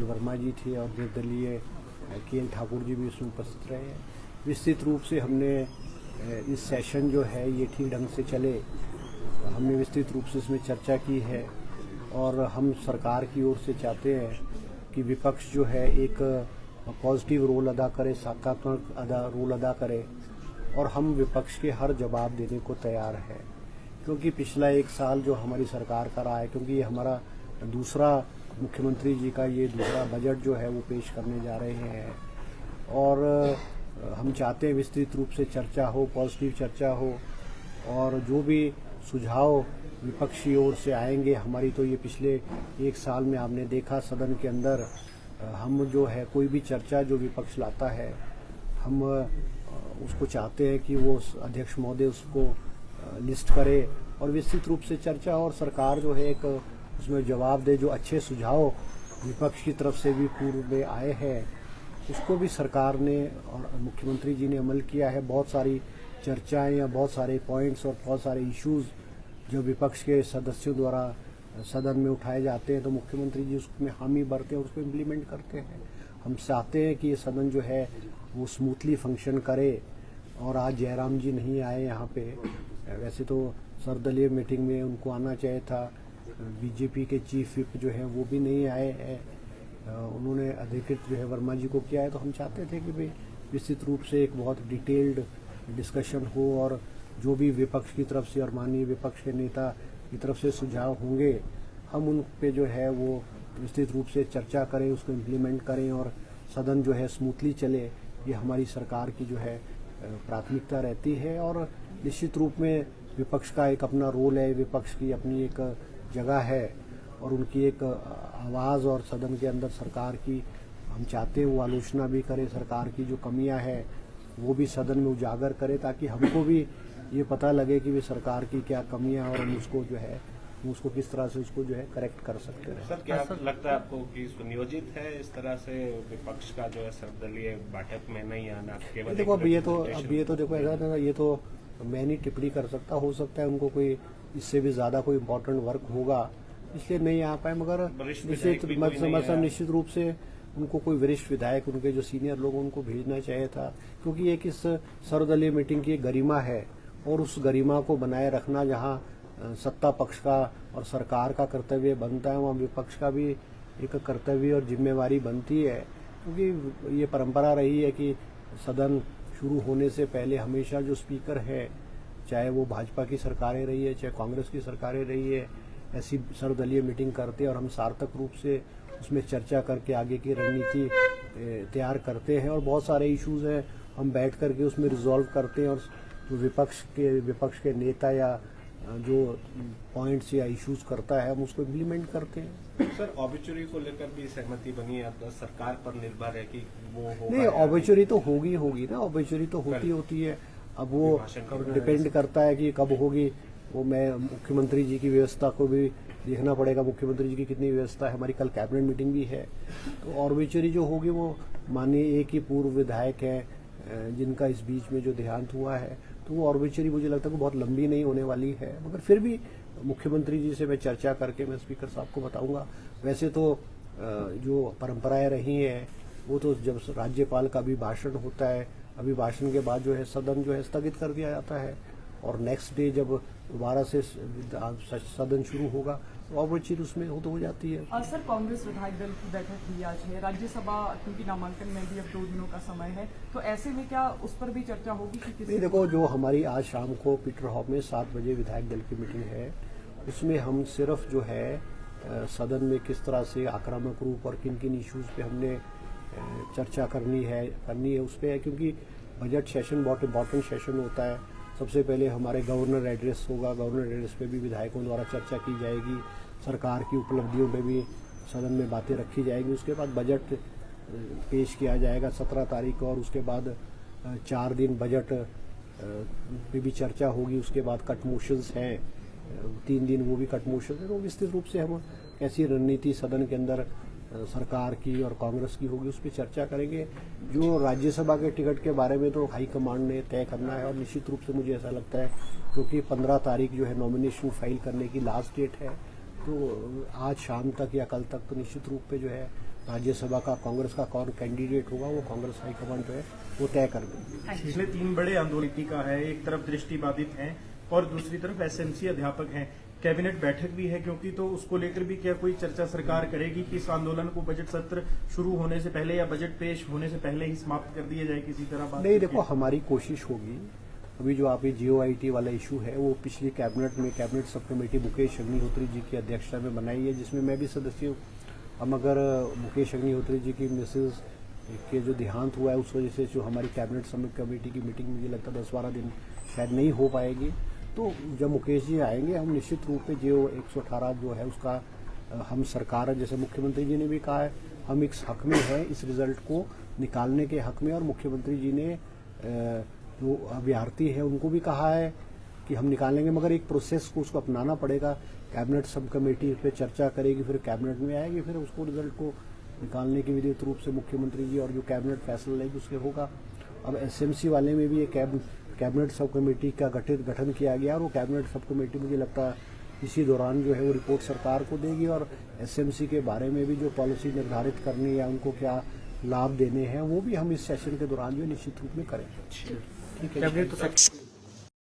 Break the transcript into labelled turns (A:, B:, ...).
A: वर्मा जी थे और निर्दलीय के.एन. ठाकुर जी भी उसमें उपस्थित रहे हैं। विस्तृत रूप से हमने इस सेशन जो है ये ठीक ढंग से चले, हमने विस्तृत रूप से इसमें चर्चा की है और हम सरकार की ओर से चाहते हैं कि विपक्ष जो है एक पॉजिटिव रोल अदा करे, सकारात्मक रोल अदा करे और हम विपक्ष के हर जवाब देने को तैयार है। क्योंकि पिछला एक साल जो हमारी सरकार का रहा है, क्योंकि ये हमारा दूसरा मुख्यमंत्री जी का ये दूसरा बजट जो है वो पेश करने जा रहे हैं और हम चाहते हैं विस्तृत रूप से चर्चा हो, पॉजिटिव चर्चा हो और जो भी सुझाव विपक्षी ओर से आएंगे, हमारी तो ये पिछले एक साल में आपने देखा सदन के अंदर हम जो है कोई भी चर्चा जो विपक्ष लाता है हम उसको चाहते हैं कि वो अध्यक्ष महोदय उसको लिस्ट करे और विस्तृत रूप से चर्चा और सरकार जो है एक उसमें जवाब दे। जो अच्छे सुझाव विपक्ष की तरफ से भी पूर्व में आए हैं उसको भी सरकार ने और मुख्यमंत्री जी ने अमल किया है। बहुत सारी चर्चाएं या बहुत सारे पॉइंट्स और बहुत सारे इश्यूज़ जो विपक्ष के सदस्यों द्वारा सदन में उठाए जाते हैं तो मुख्यमंत्री जी उसमें हामी भरते हैं और उसको इम्प्लीमेंट करते हैं। हम चाहते हैं कि ये सदन जो है वो स्मूथली फंक्शन करे और आज जयराम जी नहीं आए यहाँ पे, वैसे तो सर्वदलीय मीटिंग में उनको आना चाहिए था। बीजेपी के चीफ विप जो है वो भी नहीं आए हैं, उन्होंने अधिकृत जो है वर्मा जी को किया है। तो हम चाहते थे कि भाई विस्तृत रूप से एक बहुत डिटेल्ड डिस्कशन हो और जो भी विपक्ष की तरफ से और माननीय विपक्ष के नेता की तरफ से सुझाव होंगे हम उन पे जो है वो विस्तृत रूप से चर्चा करें, उसको इम्प्लीमेंट करें और सदन जो है स्मूथली चले। ये हमारी सरकार की जो है प्राथमिकता रहती है और निश्चित रूप में विपक्ष का एक अपना रोल है, विपक्ष की अपनी एक जगह है और उनकी एक आवाज़ और सदन के अंदर सरकार की हम चाहते हैं वो आलोचना भी करे, सरकार की जो कमियां हैं वो भी सदन में उजागर करे ताकि हमको भी ये पता लगे कि वे सरकार की क्या कमियां और हम उसको जो है उसको किस तरह से उसको जो है करेक्ट कर सकते हैं।
B: सर क्या लगता है आपको कि सुनियोजित है इस तरह से विपक्ष का जो है सर्वदलीय बैठक में नहीं आना? केवल
A: देखो अब ये तो देखो ऐसा ना, ये तो मैं नहीं टिप्पणी कर सकता, हो सकता है उनको कोई इससे भी ज्यादा कोई इम्पोर्टेंट वर्क होगा इसलिए नहीं आ पाए, मगर निश्चित रूप से उनको कोई वरिष्ठ विधायक उनके जो सीनियर लोग उनको भेजना चाहिए था क्योंकि एक इस सर्वदलीय मीटिंग की एक गरिमा है और उस गरिमा को बनाए रखना जहां सत्ता पक्ष का और सरकार का कर्तव्य बनता है वहाँ विपक्ष का भी एक कर्तव्य और जिम्मेवारी बनती है। क्योंकि ये परंपरा रही है कि सदन शुरू होने से पहले हमेशा जो स्पीकर है, चाहे वो भाजपा की सरकारें रही है चाहे कांग्रेस की सरकारें रही है, ऐसी सर्वदलीय मीटिंग करते हैं और हम सार्थक रूप से उसमें चर्चा करके आगे की रणनीति तैयार करते हैं और बहुत सारे इश्यूज हैं हम बैठ करके उसमें रिजॉल्व करते हैं और जो विपक्ष के नेता या जो पॉइंट्स या इश्यूज करता है हम उसको इम्प्लीमेंट करते हैं।
B: सर ऑबिचुरी को लेकर भी सहमति बनी है, तो सरकार पर निर्भर है कि वो
A: नहीं, ऑबिचुरी तो होगी ना, ऑबिचुरी तो होती है। अब वो डिपेंड करता है कि कब होगी, वो मैं मुख्यमंत्री जी की व्यवस्था को भी देखना पड़ेगा, मुख्यमंत्री जी की कितनी व्यवस्था है। हमारी कल कैबिनेट मीटिंग भी है तो ऑबिचुरी जो होगी वो माननीय एक ही पूर्व विधायक है जिनका इस बीच में जो देहांत हुआ है तो वो ऑबिचुरी मुझे लगता है कि बहुत लंबी नहीं होने वाली है, मगर फिर भी मुख्यमंत्री जी से मैं चर्चा करके मैं स्पीकर साहब को बताऊंगा। वैसे तो जो परंपराएं रही हैं वो तो जब राज्यपाल का भी भाषण होता है, अभिभाषण के बाद जो है सदन जो है स्थगित कर दिया जाता है और नेक्स्ट डे जब दोबारा से सदन शुरू होगा तो ऑबिचुरी उसमें हो जाती है।
C: सर कांग्रेस विधायक दल की बैठक भी आज है, राज्यसभा क्योंकि नामांकन में भी अब 2 दिनों का समय है, तो ऐसे में क्या उस पर भी चर्चा होगी कि
A: नहीं? देखो जो हमारी आज शाम को पीटर हॉल में 7 बजे विधायक दल की मीटिंग है उसमें हम सिर्फ जो है सदन में किस तरह से आक्रामक रूप और किन किन इश्यूज पे हमने चर्चा करनी है उस पर है, क्योंकि बजट सेशन बहुत इम्पोर्टेंट सेशन होता है। सबसे पहले हमारे गवर्नर एड्रेस होगा, गवर्नर एड्रेस पे भी विधायकों द्वारा चर्चा की जाएगी, सरकार की उपलब्धियों पे भी सदन में बातें रखी जाएगी। उसके बाद बजट पेश किया जाएगा 17 तारीख को और उसके बाद 4 दिन बजट पे भी चर्चा होगी। उसके बाद कट मोशंस हैं 3 दिन, वो भी कट मोशन है। तो विस्तृत रूप से हम कैसी रणनीति सदन के अंदर सरकार की और कांग्रेस की होगी उस पर चर्चा करेंगे। जो राज्यसभा के टिकट के बारे में तो हाईकमांड ने तय करना है और निश्चित रूप से मुझे ऐसा लगता है क्योंकि 15 तारीख जो है नॉमिनेशन फाइल करने की लास्ट डेट है, तो आज शाम तक या कल तक तो निश्चित रूप पे जो है राज्यसभा का कांग्रेस का कौन कैंडिडेट होगा वो कांग्रेस हाईकमान जो है वो तय कर देगी।
D: पिछले 3 बड़े आंदोलन का है, एक तरफ दृष्टिबाधित हैं और दूसरी तरफ एसएमसी अध्यापक हैं। कैबिनेट बैठक भी है क्योंकि, तो उसको लेकर भी क्या कोई चर्चा सरकार करेगी कि इस आंदोलन को बजट सत्र शुरू होने से पहले या बजट पेश होने से पहले ही समाप्त कर दिया जाए किसी तरह? बात
A: नहीं, देखो हमारी कोशिश होगी। अभी जो आप ये GOIT वाला इशू है वो पिछली cabinet sub committee Mukesh Agnihotri ji की अध्यक्षता में बनाई है, जिसमें मैं भी सदस्य हूँ। अब अगर मुकेश अग्निहोत्री जी की मिसेज के जो देहांत हुआ है उस वजह से जो हमारी कैबिनेट सब कमेटी की मीटिंग मुझे लगता है 10-12 दिन शायद नहीं हो पाएगी। तो जब मुकेश जी आएंगे हम निश्चित रूप से जो 118 जो है उसका हम सरकार, जैसे मुख्यमंत्री जी ने भी कहा है, हम इस हक में हैं, इस रिजल्ट को निकालने के हक में, और मुख्यमंत्री जी ने जो अभ्यर्थी है उनको भी कहा है कि हम निकालेंगे, मगर एक प्रोसेस को उसको अपनाना पड़ेगा। कैबिनेट सब कमेटी पे चर्चा करेगी, फिर कैबिनेट में आएगी, फिर उसको रिजल्ट को निकालने की विधिवत रूप से मुख्यमंत्री जी और जो कैबिनेट फैसला लेगी उसके होगा। अब एसएमसी वाले में भी एक कैबिनेट सब कमेटी का गठन किया गया, और वो कैबिनेट सब कमेटी मुझे लगता है इसी दौरान जो है वो रिपोर्ट सरकार को देगी, और एसएमसी के बारे में भी जो पॉलिसी निर्धारित करनी या उनको क्या लाभ देने हैं वो भी हम इस सेशन के दौरान जो निश्चित रूप में करेंगे।
D: ठीक है।